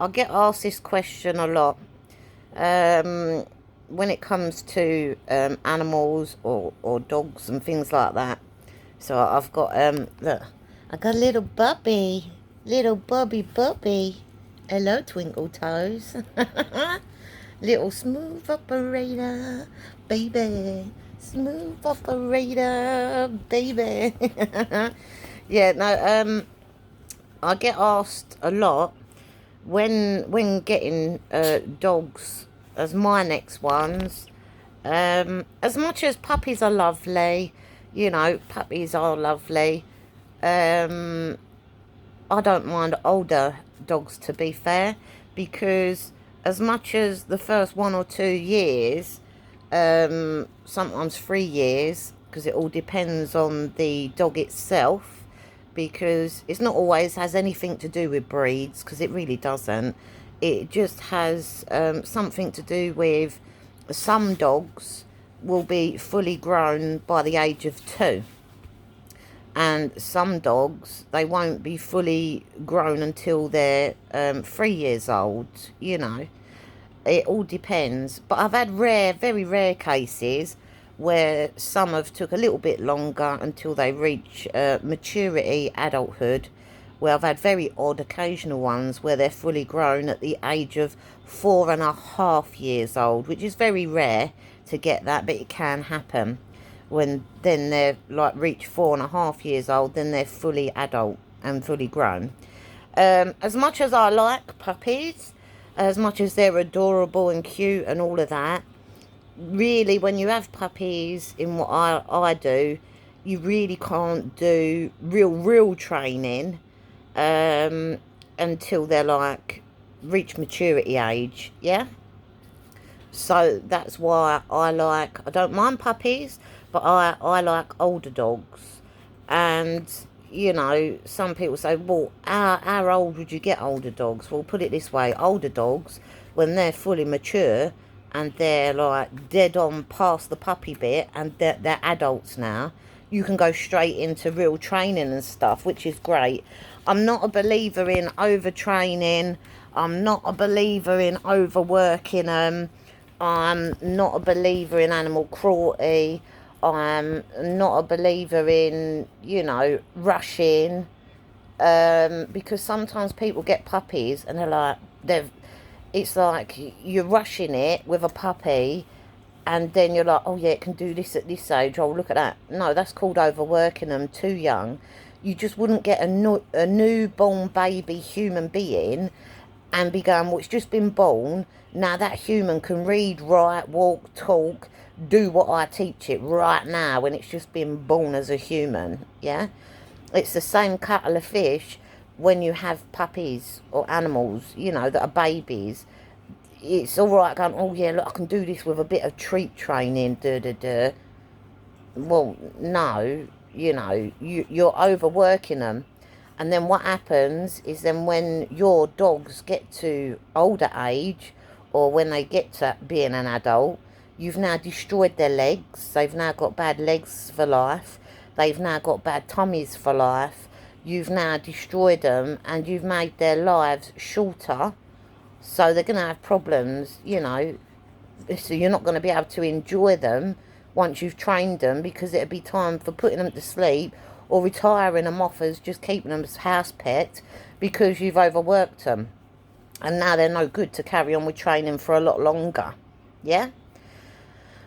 I get asked this question a lot um, when it comes to animals or dogs and things like that. So I've got, look, I got a little Bobby. Hello, Twinkle Toes. Little smooth operator, baby. Smooth operator, baby. Yeah, no, I get asked a lot when getting dogs as my next ones. As much as puppies are lovely, puppies are lovely. Um, I don't mind older dogs, to be fair, because as much as the first 1 or 2 years, sometimes 3 years, because it all depends on the dog itself, because it's not always has anything to do with breeds, because it really doesn't. It just has something to do with some dogs will be fully grown by the age of 2, and some dogs they won't be fully grown until they're 3 years old. It all depends, but I've had very rare cases where some have took a little bit longer until they reach maturity, adulthood, where I've had very odd occasional ones where they're fully grown at the age of 4.5 years old, which is very rare to get that, but it can happen. When then they're like reach 4.5 years old, then they're fully adult and fully grown. As much as I like puppies, as much as they're adorable and cute and all of that, really, when you have puppies in what I do, you really can't do real training until they're like reach maturity age. Yeah. So that's why I don't mind puppies, but I like older dogs. And, some people say, well, how old would you get older dogs? Well, put it this way, older dogs, when they're fully mature and they're like dead on past the puppy bit and they're adults now, you can go straight into real training and stuff, which is great. I'm not a believer in overtraining. I'm not a believer in overworking them. I'm not a believer in animal cruelty. I'm not a believer in, rushing. Because sometimes people get puppies and it's like you're rushing it with a puppy, and then you're like, oh yeah, it can do this at this age. Oh, look at that. No, that's called overworking them too young. You just wouldn't get a newborn baby human being and be going, well, it's just been born. Now that human can read, write, walk, talk, do what I teach it right now when it's just been born as a human. Yeah? It's the same kettle of fish when you have puppies or animals, that are babies. It's all right going, oh yeah, look, I can do this with a bit of treat training, Well, no, you're overworking them. And then what happens is then when your dogs get to older age, or when they get to being an adult, you've now destroyed their legs. They've now got bad legs for life. They've now got bad tummies for life. You've now destroyed them and you've made their lives shorter. So they're going to have problems, so you're not going to be able to enjoy them once you've trained them, because it'll be time for putting them to sleep or retiring them off as just keeping them as house pets because you've overworked them. And now they're no good to carry on with training for a lot longer. Yeah?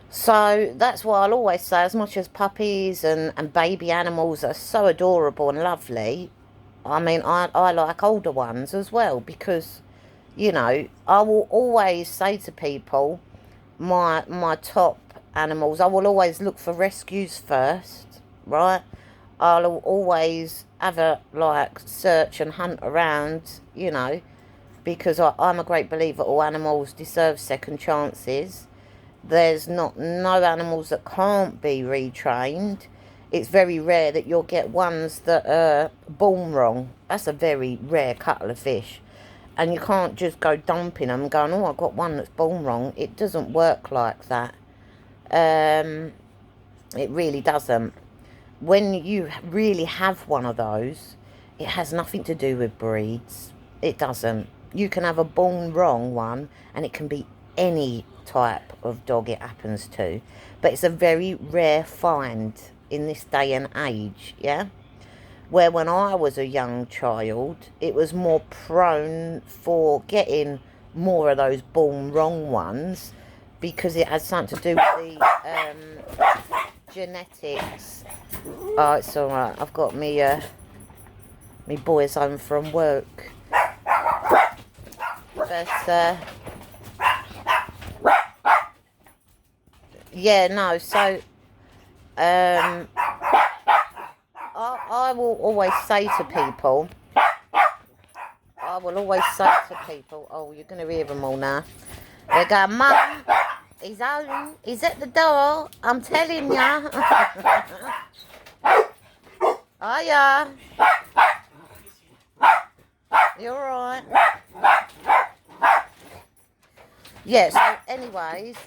So that's why I'll always say, as much as puppies and baby animals are so adorable and lovely, I mean, I like older ones as well, because, I will always say to people, my top animals, I will always look for rescues first, right? I'll always have a search and hunt around, because I'm a great believer all animals deserve second chances. There's no animals that can't be retrained. It's very rare that you'll get ones that are born wrong. That's a very rare kettle of fish. And you can't just go dumping them and going, oh, I've got one that's born wrong. It doesn't work like that. It really doesn't. When you really have one of those, it has nothing to do with breeds. It doesn't. You can have a born wrong one, and it can be any type of dog it happens to. But it's a very rare find in this day and age, yeah? Where when I was a young child, it was more prone for getting more of those born wrong ones because it has something to do with the genetics. Oh, it's alright. I've got me boys home from work. But, yeah, no, so, I will always say to people, oh, you're going to hear them all now. They go, Mum, he's home, he's at the door, I'm telling ya. Hiya. You alright? Yeah, so anyways,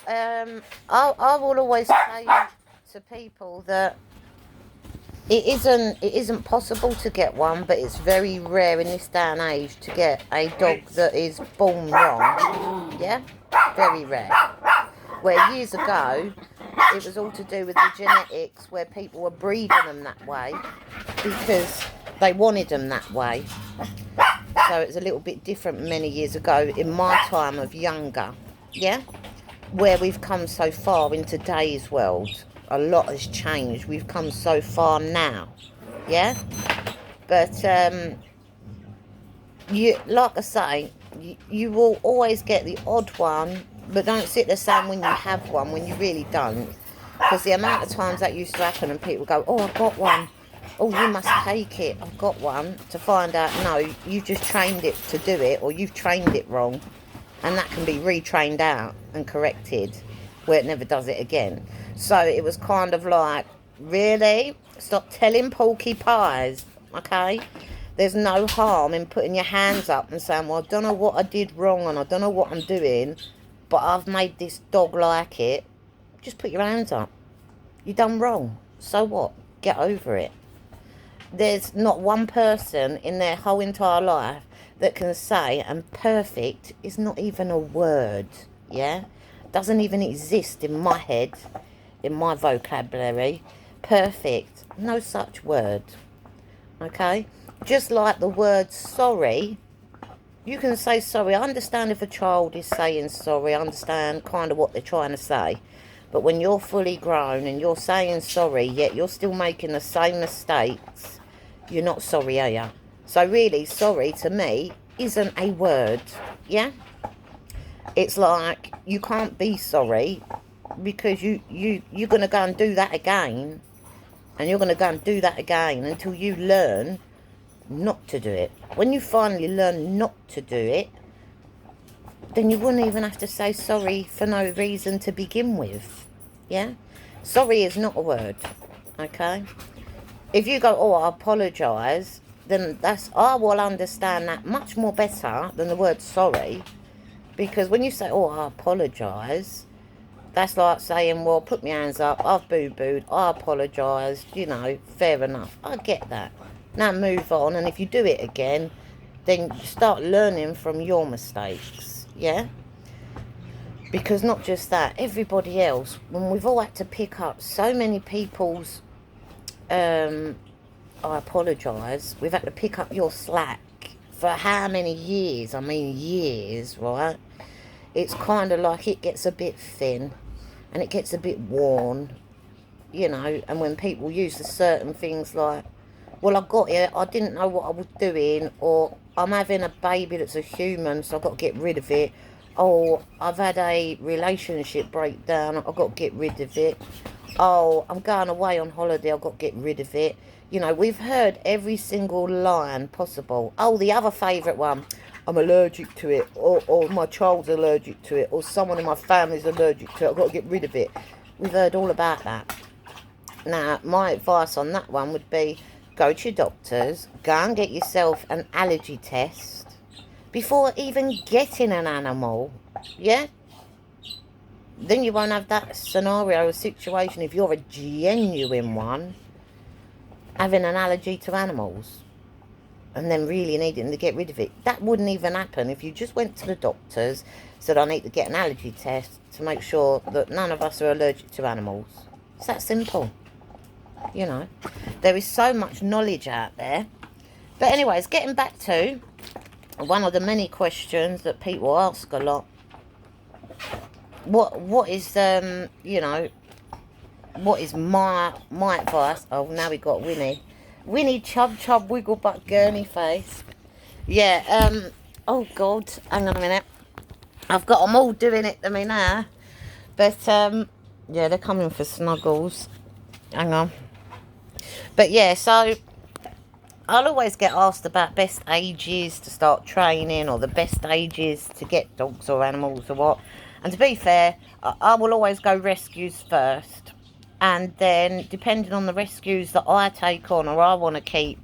I will always say to people that it isn't possible to get one, but it's very rare in this day and age to get a dog that is born wrong. Yeah, very rare. Where years ago, it was all to do with the genetics, where people were breeding them that way because they wanted them that way. So it's a little bit different many years ago in my time of younger, yeah? Where we've come so far in today's world. A lot has changed. We've come so far now, yeah? But, you, like I say, you will always get the odd one, but don't sit there saying when you have one, when you really don't. Because the amount of times that used to happen and people go, oh, I've got one. Oh, you must take it. I've got one. To find out, no, you've just trained it to do it, or you've trained it wrong. And that can be retrained out and corrected, where it never does it again. So it was kind of like, really? Stop telling porcupines, okay? There's no harm in putting your hands up and saying, well, I don't know what I did wrong and I don't know what I'm doing, but I've made this dog like it. Just put your hands up. You done wrong. So what? Get over it. There's not one person in their whole entire life that can say, and perfect is not even a word, yeah? Doesn't even exist in my head, in my vocabulary. Perfect, no such word, okay? Just like the word sorry, you can say sorry. I understand if a child is saying sorry, I understand kind of what they're trying to say. But when you're fully grown and you're saying sorry, yet you're still making the same mistakes, you're not sorry, are you? So really, sorry to me isn't a word, yeah? It's like you can't be sorry because you're going to go and do that again. And you're going to go and do that again until you learn not to do it. When you finally learn not to do it, then you wouldn't even have to say sorry for no reason to begin with, yeah? Sorry is not a word, okay? If you go, oh, I apologise, then I will understand that much more better than the word sorry. Because when you say, oh, I apologise, that's like saying, well, put my hands up, I've boo-booed, I apologise, you know, fair enough. I get that. Now move on, and if you do it again, then start learning from your mistakes, yeah? Because not just that, everybody else, when we've all had to pick up so many people's, I apologise, we've had to pick up your slack for how many years? I mean years, right? It's kind of like it gets a bit thin and it gets a bit worn, you know, and when people use the certain things like, well, I got it, I didn't know what I was doing, or I'm having a baby that's a human, so I've got to get rid of it, or I've had a relationship breakdown, I've got to get rid of it, oh, I'm going away on holiday, I've got to get rid of it. You know, we've heard every single line possible. Oh, the other favourite one, I'm allergic to it, or my child's allergic to it, or someone in my family's allergic to it, I've got to get rid of it. We've heard all about that. Now, my advice on that one would be, go to your doctors, go and get yourself an allergy test before even getting an animal, yeah? Then you won't have that scenario or situation if you're a genuine one having an allergy to animals. and then really needing to get rid of it. That wouldn't even happen if you just went to the doctors, said I need to get an allergy test to make sure that none of us are allergic to animals. It's that simple. You know, there is so much knowledge out there. But anyways, getting back to one of the many questions that people ask a lot. What is you know, what is my advice? Oh, now we got Winnie. Winnie Chub Chub Wiggle Butt Gurney Face. Yeah, oh God, hang on a minute. I've got them all doing it to me now. But, yeah, they're coming for snuggles. Hang on. But, yeah, so I'll always get asked about best ages to start training, or the best ages to get dogs or animals or what. And to be fair, I will always go rescues first. And then, depending on the rescues that I take on or I want to keep,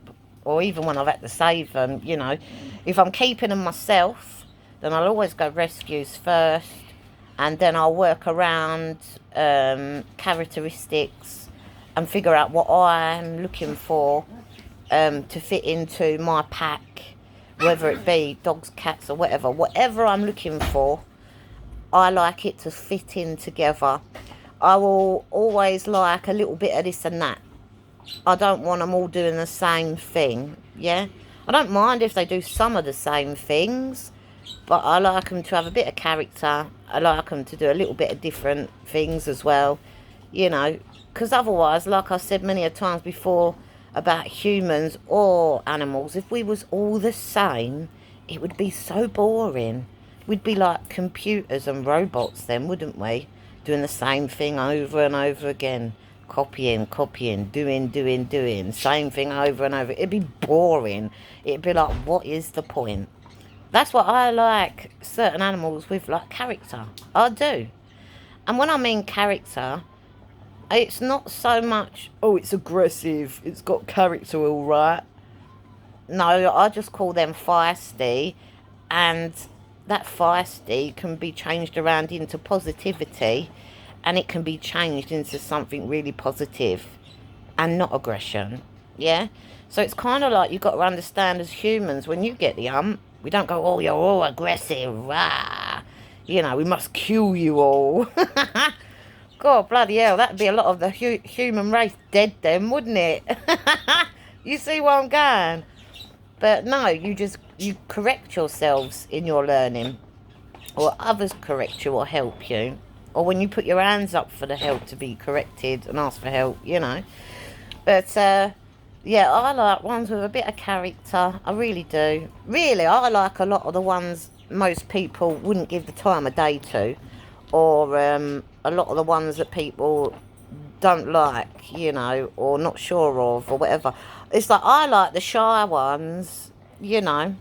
or even when I've had to save them, you know, if I'm keeping them myself, then I'll always go rescues first. And then I'll work around characteristics and figure out what I'm looking for to fit into my pack, whether it be dogs, cats or whatever. Whatever I'm looking for, I like it to fit in together. I will always like a little bit of this and that. I don't want them all doing the same thing, yeah? I don't mind if they do some of the same things, but I like them to have a bit of character. I like them to do a little bit of different things as well, you know, because otherwise, like I said many a times before about humans or animals, if we was all the same, it would be so boring. We'd be like computers and robots then, wouldn't we? Doing the same thing over and over again. Copying, doing. Same thing over and over. It'd be boring. It'd be like, what is the point? That's what I like certain animals with, like character. I do. And when I mean character, it's not so much, oh, it's aggressive, it's got character all right. No, I just call them feisty. And that feisty can be changed around into positivity, and it can be changed into something really positive and not aggression, yeah? So it's kind of like you've got to understand as humans, when you get the we don't go, oh, you're all aggressive, rah. You know, we must kill you all. God, bloody hell, that'd be a lot of the human race dead then, wouldn't it? You see where I'm going? But no, you correct yourselves in your learning, or others correct you or help you, or when you put your hands up for the help to be corrected and ask for help, you know. But yeah, I like ones with a bit of character. I really do. Really, I like a lot of the ones most people wouldn't give the time of day to, or a lot of the ones that people don't like, you know, or not sure of, or whatever. It's like, I like the shy ones, you know.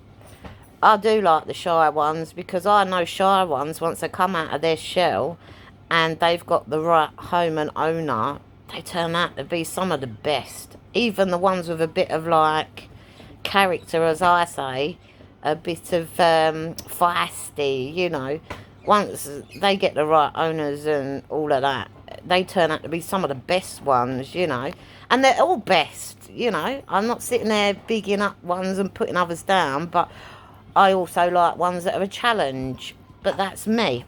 I do like the shy ones, because I know shy ones, once they come out of their shell and they've got the right home and owner, they turn out to be some of the best. Even the ones with a bit of, like, character, as I say, a bit of feisty, you know. Once they get the right owners and all of that, they turn out to be some of the best ones, you know. And they're all best, you know. I'm not sitting there bigging up ones and putting others down, but I also like ones that are a challenge. But that's me.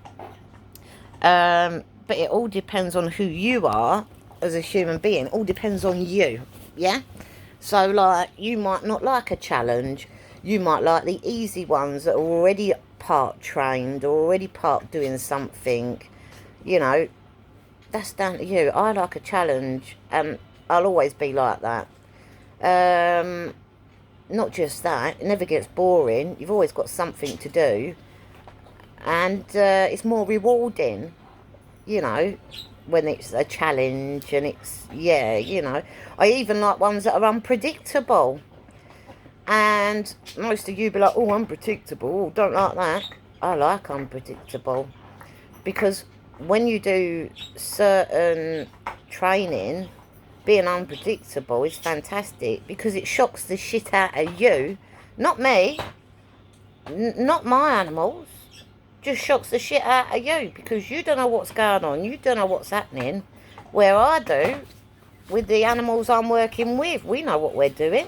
But it all depends on who you are as a human being. It all depends on you, yeah? So, like, you might not like a challenge. You might like the easy ones that are already part trained, or already part doing something, you know. That's down to you. I like a challenge, and I'll always be like that. Not just that, it never gets boring. You've always got something to do, and it's more rewarding, you know, when it's a challenge. And it's, yeah, you know, I even like ones that are unpredictable. And most of you be like, oh, unpredictable, don't like that. I like unpredictable, because when you do certain training, being unpredictable is fantastic, because it shocks the shit out of you. Not me, not my animals. Just shocks the shit out of you, because you don't know what's going on. You don't know what's happening. Where I do, with the animals I'm working with, we know what we're doing.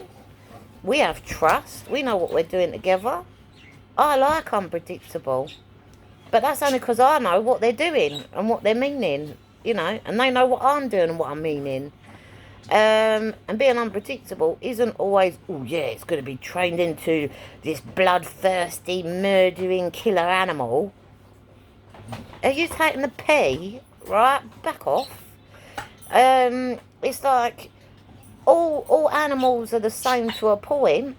We have trust. We know what we're doing together. I like unpredictable. But that's only because I know what they're doing and what they're meaning, you know, and they know what I'm doing and what I'm meaning. And being unpredictable isn't always, oh yeah, it's going to be trained into this bloodthirsty, murdering, killer animal. Are you taking the pee? Right, back off. It's like all animals are the same to a point,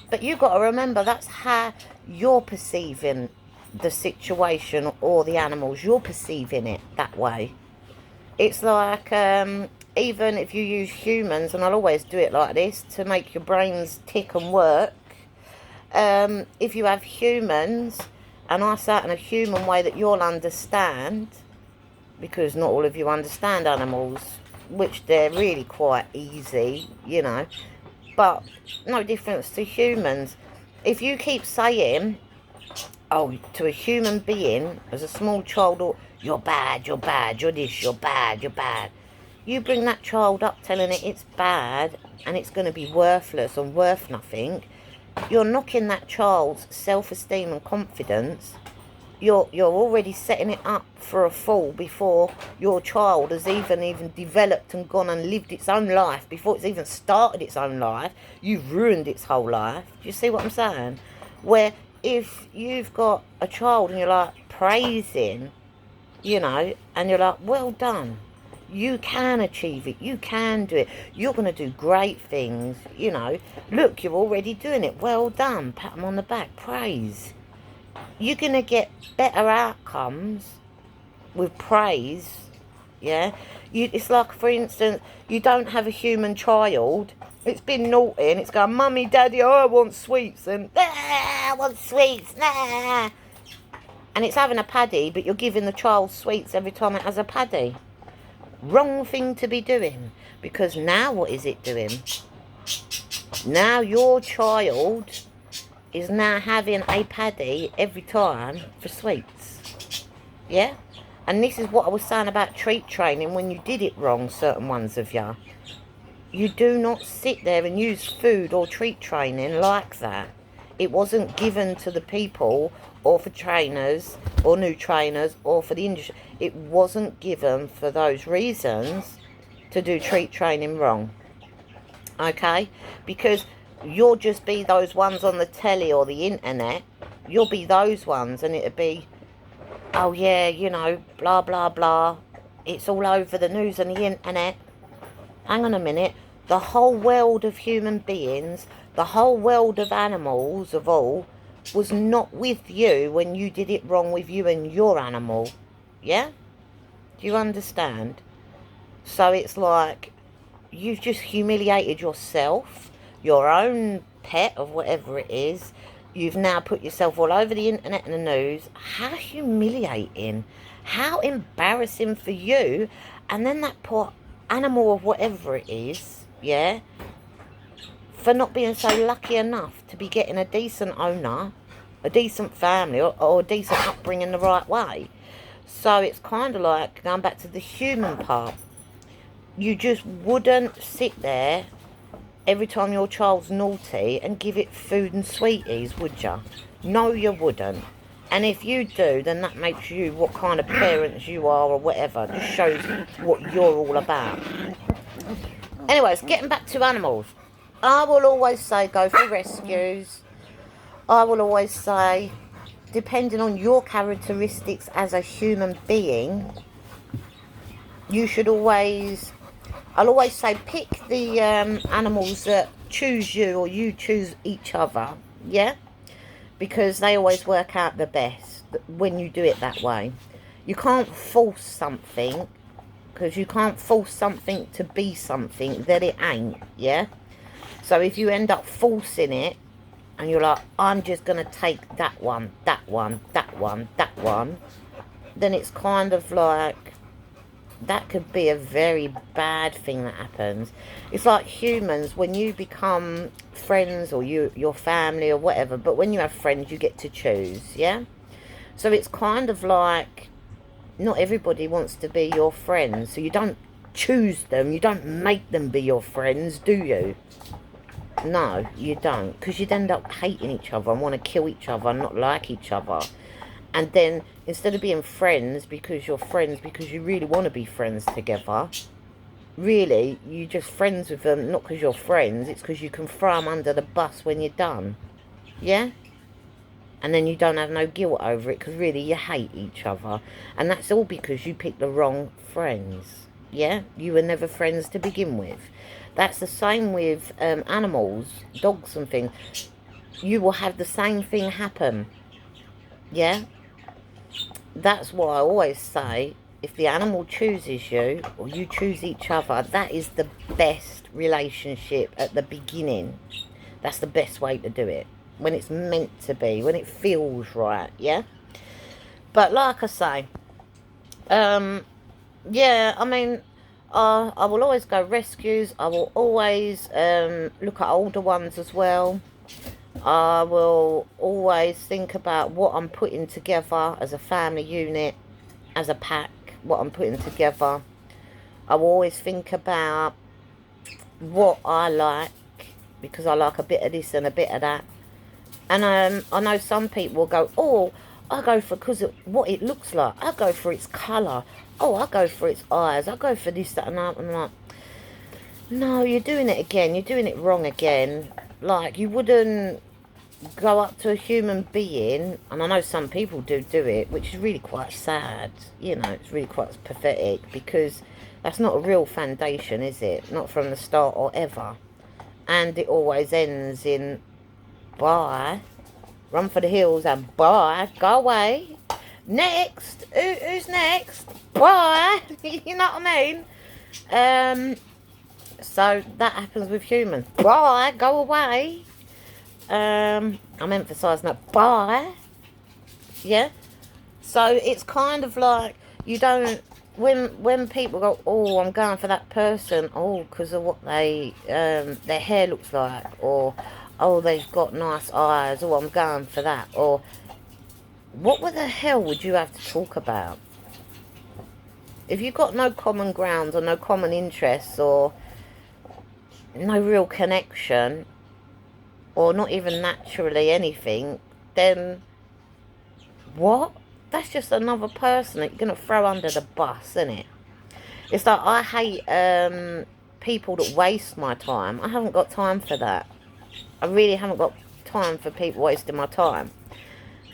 but you've got to remember that's how you're perceiving the situation or the animals. You're perceiving it that way. It's like, even if you use humans, and I'll always do it like this to make your brains tick and work. If you have humans, and I say it in a human way that you'll understand, because not all of you understand animals, which they're really quite easy, you know, but no difference to humans. If you keep saying, oh, to a human being, as a small child, or you're bad, you're bad, you're this, you're bad, you're bad. You bring that child up telling it it's bad and it's going to be worthless and worth nothing. You're knocking that child's self-esteem and confidence. You're already setting it up for a fall before your child has even developed and gone and lived its own life. Before it's even started its own life, you've ruined its whole life. Do you see what I'm saying? Where if you've got a child and you're like praising, you know, and you're like, well done, you can achieve it, you can do it, you're going to do great things, you know, look, you're already doing it, well done, pat them on the back, praise. You're going to get better outcomes with praise, yeah? It's like, for instance, you don't have a human child, it's been naughty and it's going, mummy, daddy, oh, I want sweets, and I want sweets, nah. And it's having a paddy, but you're giving the child sweets every time it has a paddy. Wrong thing to be doing, because now what is it doing? Now your child is now having a paddy every time for sweets. Yeah? And this is what I was saying about treat training when you did it wrong, certain ones of you. You do not sit there and use food or treat training like that. It wasn't given to the people or for trainers or new trainers or for the industry. It wasn't given for those reasons to do treat training wrong. Okay? Because you'll just be those ones on the telly or the internet. You'll be those ones and it'll be, oh yeah, you know, blah, blah, blah. It's all over the news and the internet. Hang on a minute. The whole world of human beings, the whole world of animals, of all, was not with you when you did it wrong with you and your animal. Yeah? Do you understand? So it's like, you've just humiliated yourself, your own pet of whatever it is. You've now put yourself all over the internet and the news. How humiliating. How embarrassing for you. And then that poor animal of whatever it is, yeah, for not being so lucky enough to be getting a decent owner, a decent family, or a decent upbringing the right way. So it's kind of like, going back to the human part, you just wouldn't sit there every time your child's naughty and give it food and sweeties, would you? No, you wouldn't. And if you do, then that makes you what kind of parents you are or whatever. Just shows what you're all about. Anyways, getting back to animals. I will always say go for rescues. I will always say, depending on your characteristics as a human being, you should always, I'll always say pick the animals that choose you or you choose each other, yeah? Because they always work out the best when you do it that way. You can't force something, because you can't force something to be something that it ain't, yeah? So if you end up forcing it, and you're like, I'm just going to take that one, that one, that one, that one, then it's kind of like, that could be a very bad thing that happens. It's like humans, when you become friends or your family or whatever, but when you have friends, you get to choose, yeah? So it's kind of like, not everybody wants to be your friend, so you don't choose them, you don't make them be your friends, do you? No, you don't. Because you'd end up hating each other and want to kill each other and not like each other. And then, instead of being friends because you're friends because you really want to be friends together, really, you're just friends with them, not because you're friends, it's because you can throw them under the bus when you're done. Yeah? And then you don't have no guilt over it because really you hate each other. And that's all because you picked the wrong friends. Yeah? You were never friends to begin with. That's the same with animals, dogs and things. You will have the same thing happen. Yeah? That's why I always say, if the animal chooses you, or you choose each other, that is the best relationship at the beginning. That's the best way to do it. When it's meant to be, when it feels right, yeah? But like I say, yeah, I mean, I will always go rescues. I will always look at older ones as well. I will always think about what I'm putting together as a family unit, as a pack, what I'm putting together. I will always think about what I like, because I like a bit of this and a bit of that. And I know some people will go, oh, I go for because of what it looks like. I go for its colour. Oh, I go for its eyes. I go for this, that and that. And I'm like, no, you're doing it again. You're doing it wrong again. Like, you wouldn't go up to a human being, and I know some people do it, which is really quite sad. You know, it's really quite pathetic, because that's not a real foundation, is it? Not from the start or ever. And it always ends in bye, run for the hills and bye, go away, next, who's next, bye. You know what I mean? So that happens with humans. Bye, go away. I'm emphasising that, bye. Yeah. So it's kind of like, you don't, when people go, oh, I'm going for that person, oh, because of what they their hair looks like, or oh, they've got nice eyes, oh, I'm going for that, or what the hell would you have to talk about? If you've got no common grounds or no common interests or no real connection, or not even naturally anything, then what? That's just another person that you're going to throw under the bus, isn't it? It's like, I hate people that waste my time. I haven't got time for that. I really haven't got time for people wasting my time.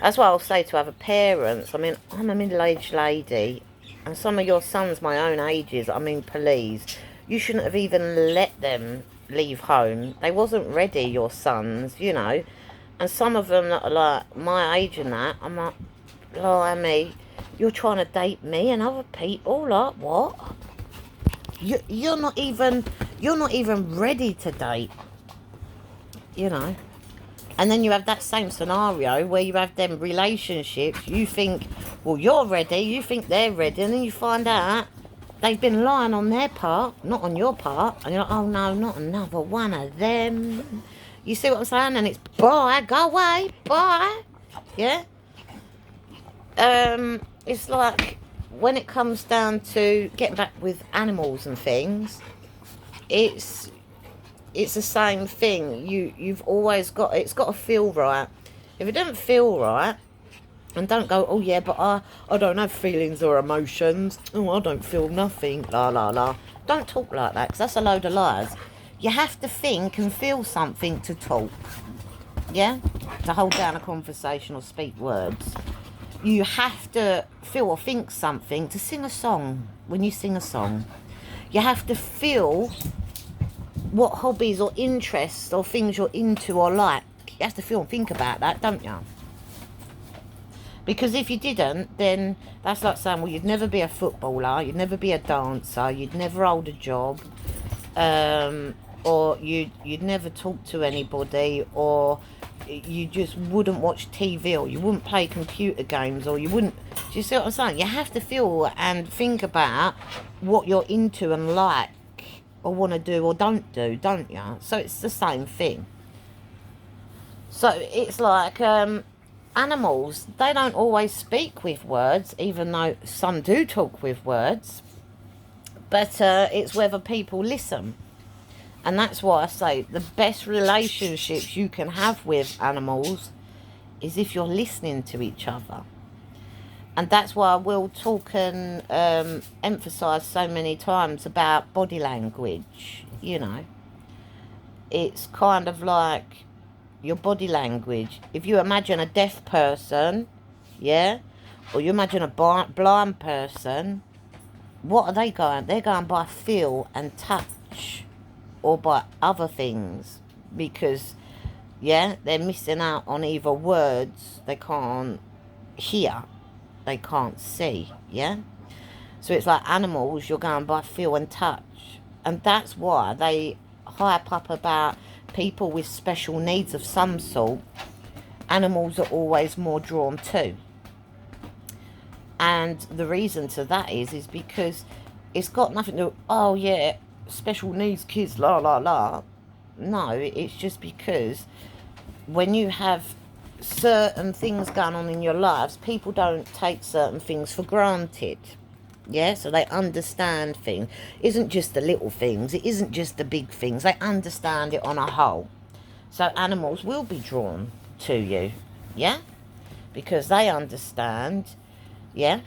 That's why I'll say to other parents, I mean, I'm a middle-aged lady, and some of your sons my own ages, I mean, please, you shouldn't have even let them leave home. They wasn't ready, your sons, you know. And some of them that are like my age and that, I'm like, blimey, you're trying to date me and other people, like, what? You're not even ready to date, you know. And then you have that same scenario where you have them relationships. You think, well, you're ready. You think they're ready. And then you find out they've been lying on their part, not on your part. And you're like, oh, no, not another one of them. You see what I'm saying? And it's, bye, go away, bye. Yeah? It's like, when it comes down to getting back with animals and things, it's the same thing. You've always got, it's got to feel right. If it doesn't feel right, and don't go, oh yeah, but I don't have feelings or emotions, oh, I don't feel nothing, la la la. Don't talk like that, because that's a load of lies. You have to think and feel something to talk, yeah, to hold down a conversation or speak words. You have to feel or think something to sing a song. When you sing a song, you have to feel what hobbies or interests or things you're into or like. You have to feel and think about that, don't you? Because if you didn't, then that's like saying, well, you'd never be a footballer, you'd never be a dancer, you'd never hold a job, or you'd never talk to anybody, or you just wouldn't watch TV, or you wouldn't play computer games, or you wouldn't... Do you see what I'm saying? You have to feel and think about what you're into and like, or want to do or don't do, don't you? So it's the same thing. So it's like animals, they don't always speak with words, even though some do talk with words, but it's whether people listen. And that's why I say the best relationships you can have with animals is if you're listening to each other. And that's why I will talk and emphasise so many times about body language, you know. It's kind of like your body language. If you imagine a deaf person, yeah, or you imagine a blind person, what are they going? They're going by feel and touch, or by other things, because, yeah, they're missing out on either words they can't hear, they can't see, yeah? So it's like animals, you're going by feel and touch. And that's why they hype up about people with special needs of some sort. Animals are always more drawn to. And the reason to that is because it's got nothing to do, oh yeah, special needs kids, la la la. No, it's just because when you have certain things going on in your lives, people don't take certain things for granted. Yeah, so they understand things. It isn't just the little things, it isn't just the big things. They understand it on a whole. So animals will be drawn to you, yeah, because they understand, yeah.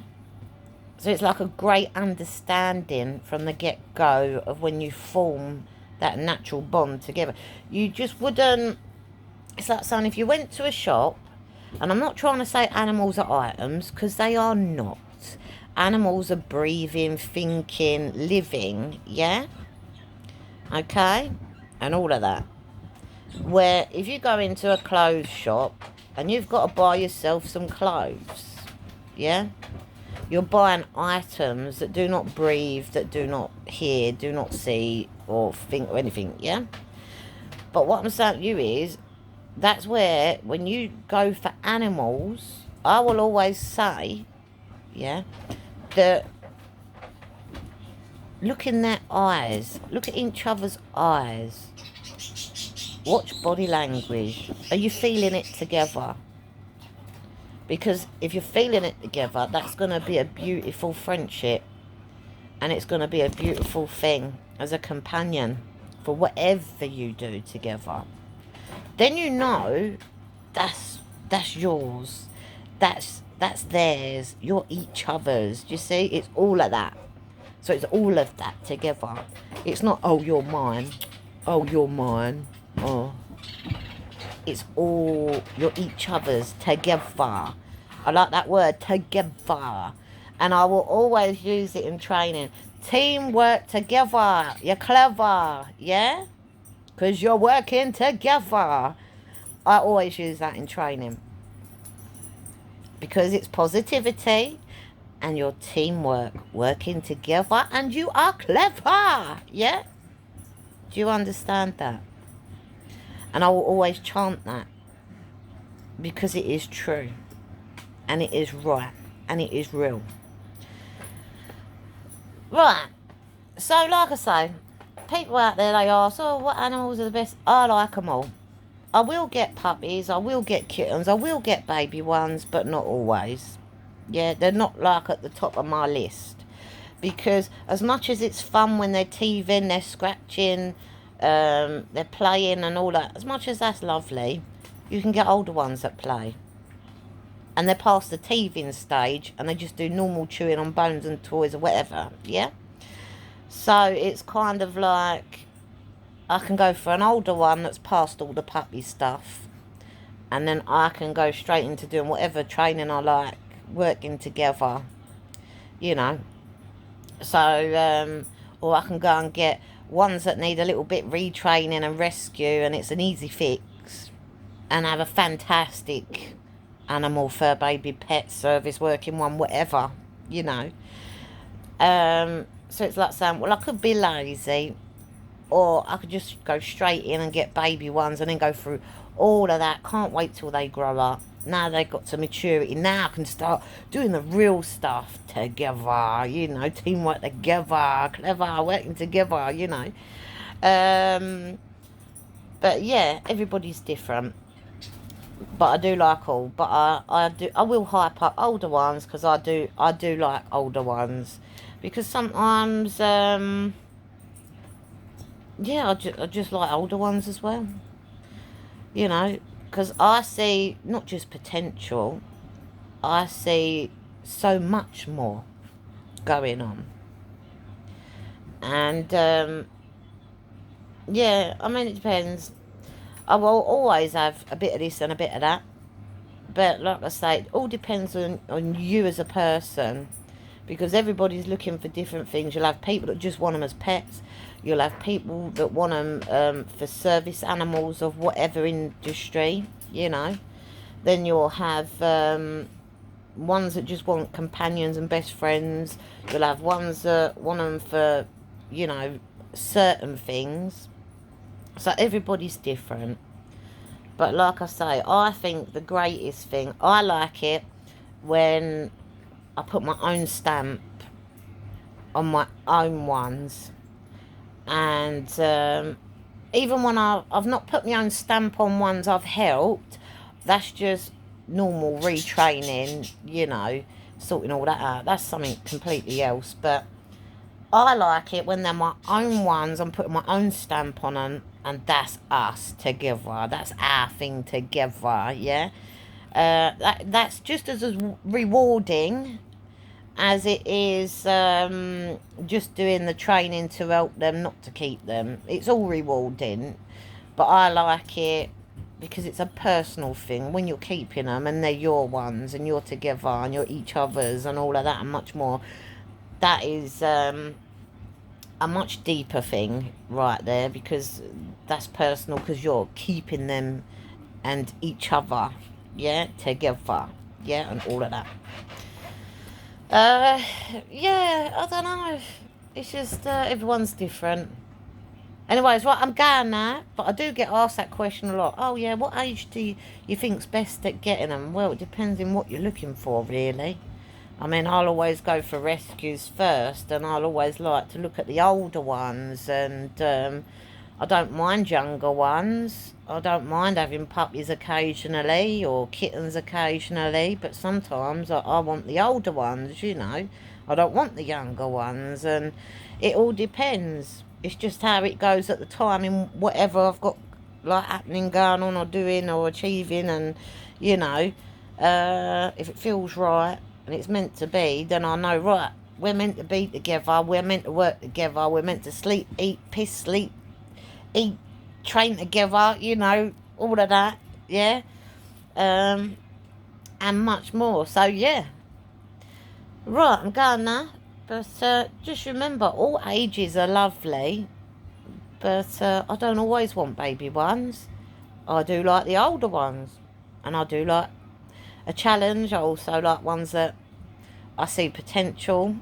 So it's like a great understanding from the get-go of when you form that natural bond together. You just wouldn't... It's like saying if you went to a shop, and I'm not trying to say animals are items, because they are not. Animals are breathing, thinking, living, yeah? Okay? And all of that. Where if you go into a clothes shop and you've got to buy yourself some clothes, yeah? You're buying items that do not breathe, that do not hear, do not see, or think or anything, yeah? But what I'm saying to you is, that's where, when you go for animals, I will always say, yeah, that look in their eyes, look at each other's eyes, watch body language. Are you feeling it together? Because if you're feeling it together, that's going to be a beautiful friendship. And it's going to be a beautiful thing as a companion for whatever you do together. Then you know that's yours. That's theirs. You're each other's. Do you see? It's all of that. So it's all of that together. It's not, oh, you're mine. Oh, you're mine. Oh. It's all, you're each other's together. I like that word, together. And I will always use it in training. Teamwork together. You're clever, yeah? Because you're working together. I always use that in training. Because it's positivity and your teamwork, working together, and you are clever, yeah? Do you understand that? And I will always chant that, because it is true, and it is right, and it is real. Right, so like I say, people out there, they ask, oh, what animals are the best? I like them all. I will get puppies, I will get kittens, I will get baby ones, but not always. Yeah, they're not like at the top of my list. Because as much as it's fun when they're teething, they're scratching, they're playing and all that, as much as that's lovely, you can get older ones that play. And they're past the teething stage and they just do normal chewing on bones and toys or whatever, yeah? So it's kind of like, I can go for an older one that's past all the puppy stuff, and then I can go straight into doing whatever training I like, working together, you know. So, or I can go and get ones that need a little bit retraining and rescue, and it's an easy fix, and have a fantastic animal fur baby pet service working one, whatever, you know. So it's like saying, well, I could be lazy, or I could just go straight in and get baby ones and then go through all of that. Can't wait till they grow up. Now they've got to maturity. Now I can start doing the real stuff together, you know, teamwork together, clever, working together, you know. But yeah, everybody's different. But I do like all. But I will hype up older ones, because I do like older ones, because sometimes yeah, I just like older ones as well. You know, because I see not just potential, I see so much more going on. And yeah, I mean, it depends. I will always have a bit of this and a bit of that. But like I say, it all depends on you as a person. Because everybody's looking for different things. You'll have people that just want them as pets. You'll have people that want them for service animals of whatever industry, you know. Then you'll have ones that just want companions and best friends. You'll have ones that want them for, you know, certain things. So everybody's different. But like I say, I think the greatest thing, I like it when I put my own stamp on my own ones. And even when I've not put my own stamp on ones I've helped, that's just normal retraining, you know, sorting all that out. That's something completely else. But I like it when they're my own ones. I'm putting my own stamp on them, and that's us together. That's our thing together, yeah? That's just as rewarding as it is just doing the training to help them, not to keep them. It's all rewarding, but I like it because it's a personal thing when you're keeping them and they're your ones and you're together and you're each other's and all of that and much more. That is a much deeper thing right there, because that's personal, because you're keeping them and each other, yeah, together, yeah, and all of that. Yeah, I don't know. It's just everyone's different. Anyways, right, I'm going now, but I do get asked that question a lot. Oh, yeah, what age do you think's best at getting them? Well, it depends on what you're looking for, really. I mean, I'll always go for rescues first, and I'll always like to look at the older ones, and I don't mind younger ones. I don't mind having puppies occasionally or kittens occasionally, but sometimes I want the older ones, you know. I don't want the younger ones, and it all depends. It's just how it goes at the time in whatever I've got like happening, going on, or doing, or achieving, and you know, if it feels right and it's meant to be, then I know, right, we're meant to be together, we're meant to work together, we're meant to sleep, eat, piss, sleep, eat, train together, you know, all of that, yeah, and much more. So yeah, right, I'm going now, but just remember, all ages are lovely, but I don't always want baby ones. I do like the older ones, and I do like a challenge. I also like ones that I see potential.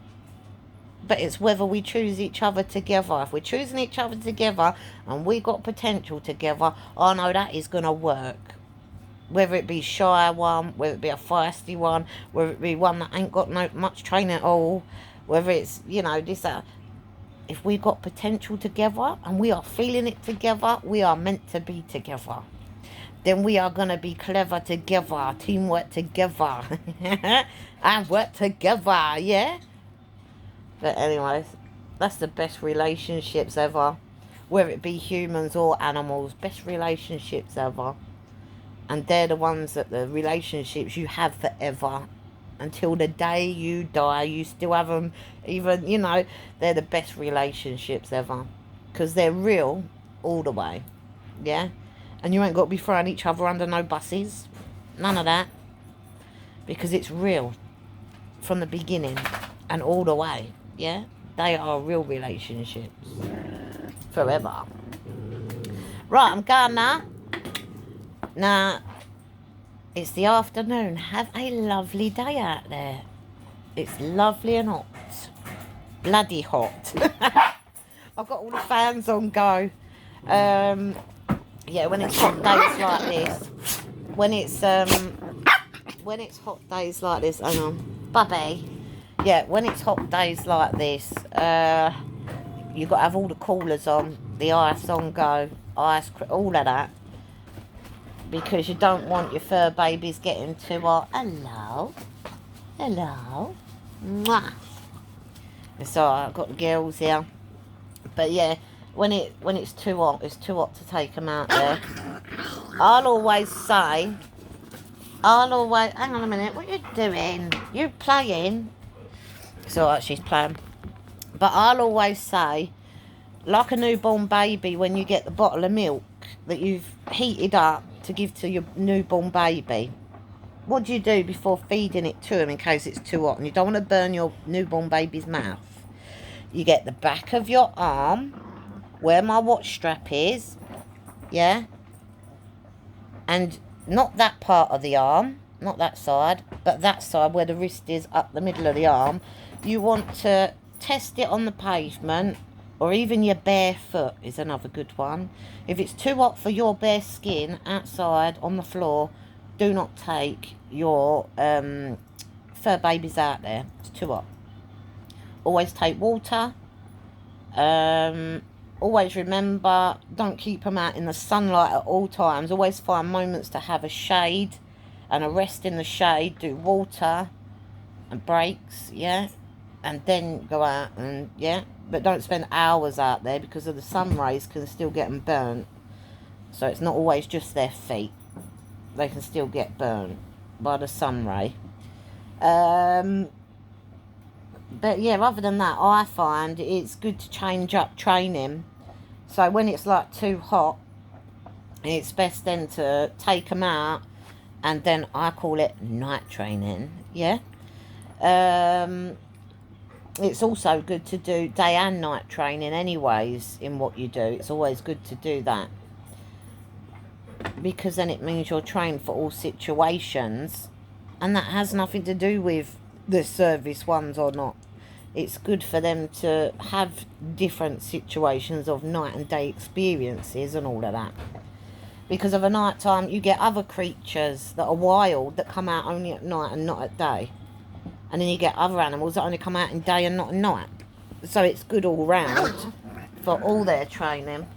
But it's whether we choose each other together. If we're choosing each other together and we got potential together, I know that is going to work. Whether it be shy one, whether it be a feisty one, whether it be one that ain't got no much training at all, whether it's, you know, this, that. If we got potential together and we are feeling it together, we are meant to be together. Then we are going to be clever together, teamwork together, and work together, yeah? But anyways, that's the best relationships ever. Whether it be humans or animals, best relationships ever. And they're the ones that the relationships you have forever. Until the day you die, you still have them. Even, you know, they're the best relationships ever. Because they're real all the way. Yeah? And you ain't got to be throwing each other under no buses. None of that. Because it's real. From the beginning. And all the way. Yeah, they are real relationships. Forever. Right, I'm going now. Now, it's the afternoon. Have a lovely day out there. It's lovely and hot. Bloody hot. I've got all the fans on go. Yeah, when it's hot days like this. When it's hot days like this. Hang on. Bubby. Yeah, when it's hot days like this, you've got to have all the coolers on, the ice on go, all of that. Because you don't want your fur babies getting too hot. Hello. Hello. Mwah. So I've got the girls here. But yeah, when it's too hot, it's too hot to take them out there. I'll always hang on a minute, what are you doing? You're playing. It's alright, she's playing. But I'll always say, like a newborn baby, when you get the bottle of milk that you've heated up to give to your newborn baby, what do you do before feeding it to him in case it's too hot and you don't want to burn your newborn baby's mouth? You get the back of your arm, where my watch strap is, yeah? And not that part of the arm, not that side, but that side where the wrist is up the middle of the arm. You want to test it on the pavement, or even your bare foot is another good one. If it's too hot for your bare skin outside on the floor, do not take your fur babies out there. It's too hot. Always take water. Always remember, don't keep them out in the sunlight at all times. Always find moments to have a shade and a rest in the shade. Do water and breaks, yeah? And then go out and, yeah? But don't spend hours out there because of the sun rays can still get them burnt. So it's not always just their feet. They can still get burnt by the sun ray. But yeah, other than that, I find it's good to change up training. So when it's like too hot, it's best then to take them out, and then I call it night training, yeah? It's also good to do day and night training anyways in what you do. It's always good to do that, because then it means you're trained for all situations, and that has nothing to do with the service ones or not. It's good for them to have different situations of night and day experiences and all of that. Because of a night time, you get other creatures that are wild that come out only at night and not at day. And then you get other animals that only come out in day and not at night. So it's good all round for all their training.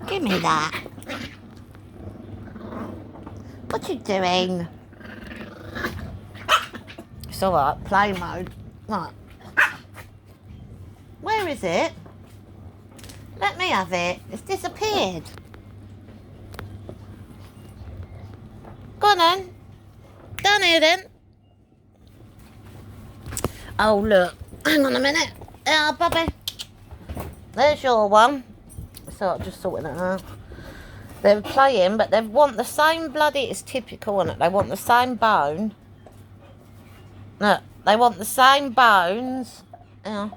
Give me that. What you doing? It's alright, play mode. Right. Where is it? Let me have it. It's disappeared. Go on then. Down here then. Oh look. Hang on a minute. Yeah, Bobby. There's your one. So I'm just sorting it out. They're playing, but they want the same bloody... It's typical, isn't it? They want the same bone. Look, they want the same bones. Yeah.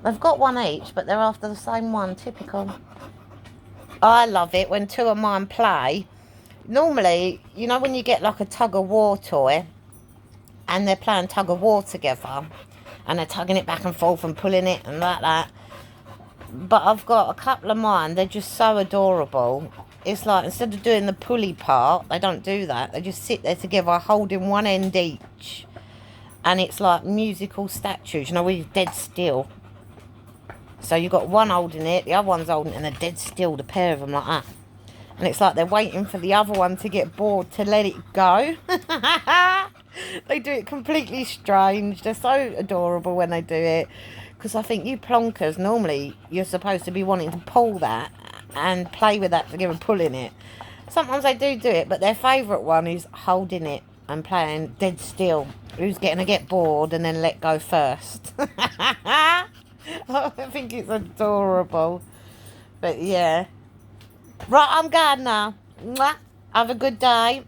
They've got one each, but they're after the same one. Typical. I love it when two of mine play. Normally, you know when you get like a tug-of-war toy and they're playing tug-of-war together and they're tugging it back and forth and pulling it and like that. But I've got a couple of mine. They're just so adorable. It's like instead of doing the pulley part, they don't do that. They just sit there together holding one end each. And it's like musical statues. You know, where you're dead still. So you've got one holding it, the other one's holding it, and they're dead still, the pair of them like that. And it's like they're waiting for the other one to get bored to let it go. They do it completely strange. They're so adorable when they do it. Because I think you plonkers, normally you're supposed to be wanting to pull that and play with that together, pulling it. Sometimes they do it, but their favourite one is holding it and playing dead still. Who's going to get bored and then let go first. I think it's adorable. But yeah. Right, I'm going now. Mwah. Have a good day.